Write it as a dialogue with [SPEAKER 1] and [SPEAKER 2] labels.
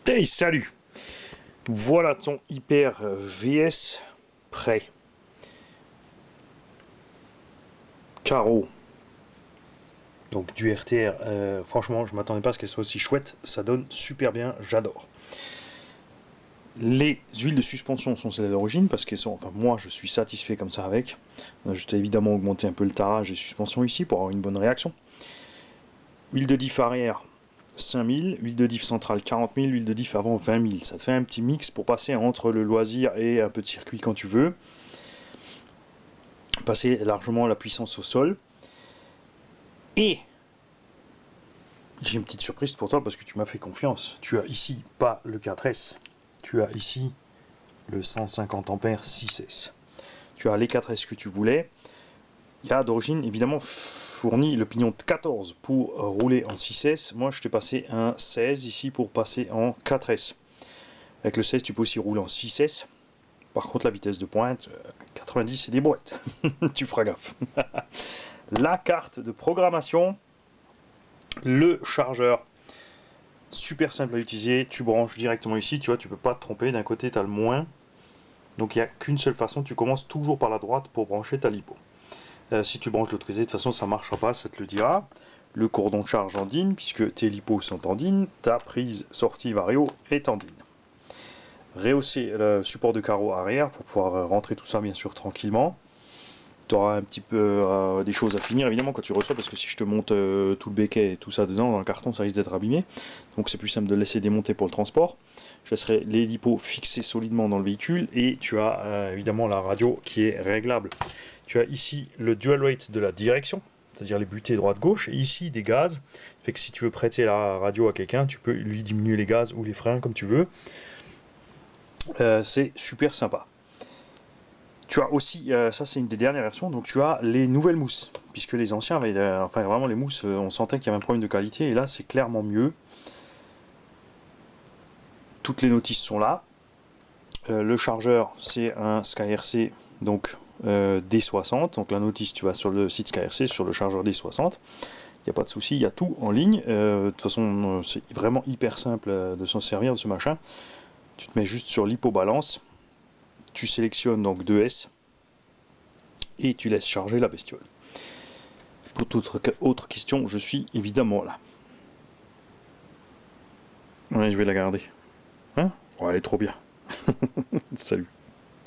[SPEAKER 1] Hey, salut! Voilà ton Hyper VS prêt. Carreau. Donc du RTR. Franchement, je m'attendais pas à ce qu'elle soit aussi chouette. Ça donne super bien, j'adore. Les huiles de suspension sont celles d'origine parce qu'elles sont. Enfin, moi, je suis satisfait comme ça avec. On a juste évidemment augmenté un peu le tarage et suspension ici pour avoir une bonne réaction. Huile de diff arrière 5000, huile de diff centrale 40 000, huile de diff avant 20 000. Ça te fait un petit mix pour passer entre le loisir et un peu de circuit quand tu veux. Passer largement la puissance au sol. Et j'ai une petite surprise pour toi parce que tu m'as fait confiance. Tu as ici pas le 4S, tu as ici le 150 ampères 6S. Tu as les 4S que tu voulais. Il y a d'origine évidemment fourni le pignon de 14 pour rouler en 6S. Moi je t'ai passé un 16 ici pour passer en 4S. Avec le 16 tu peux aussi rouler en 6S. Par contre la vitesse de pointe, 90 c'est des boîtes. Tu feras gaffe. La carte de programmation, le chargeur, super simple à utiliser, tu branches directement ici, tu vois, tu peux pas te tromper, d'un côté tu as le moins, donc il n'y a qu'une seule façon, tu commences toujours par la droite pour brancher ta lipo. Si tu branches de l'autre côté, de toute façon ça marchera pas, ça te le dira. Le cordon de charge en DIN, puisque tes lipos sont en DIN, ta prise sortie Vario est en DIN. Rehausser le support de carreau arrière pour pouvoir rentrer tout ça bien sûr tranquillement. Tu auras un petit peu des choses à finir évidemment quand tu reçois, parce que si je te monte tout le béquet et tout ça dedans dans le carton, ça risque d'être abîmé, donc c'est plus simple de le laisser démonter pour le transport. Je laisserai les lipos fixés solidement dans le véhicule, et tu as évidemment la radio qui est réglable. Tu as ici le dual rate de la direction, c'est-à-dire les butées droite-gauche, et ici des gaz, fait que si tu veux prêter la radio à quelqu'un, tu peux lui diminuer les gaz ou les freins comme tu veux. C'est super sympa. Tu as aussi, ça c'est une des dernières versions, donc tu as les nouvelles mousses, puisque les anciens avaient, enfin vraiment les mousses, on sentait qu'il y avait un problème de qualité, et là c'est clairement mieux. Toutes les notices sont là. Le chargeur c'est un SkyRC, donc D60, donc la notice tu vas sur le site SkyRC, sur le chargeur D60, il n'y a pas de souci, il y a tout en ligne. De toute façon c'est vraiment hyper simple de s'en servir de ce machin. Tu te mets juste sur l'hypobalance, tu sélectionnes donc 2S, et tu laisses charger la bestiole. Pour toute autre question, je suis évidemment là. Ouais, je vais la garder. Hein? Oh, elle est trop bien. Salut.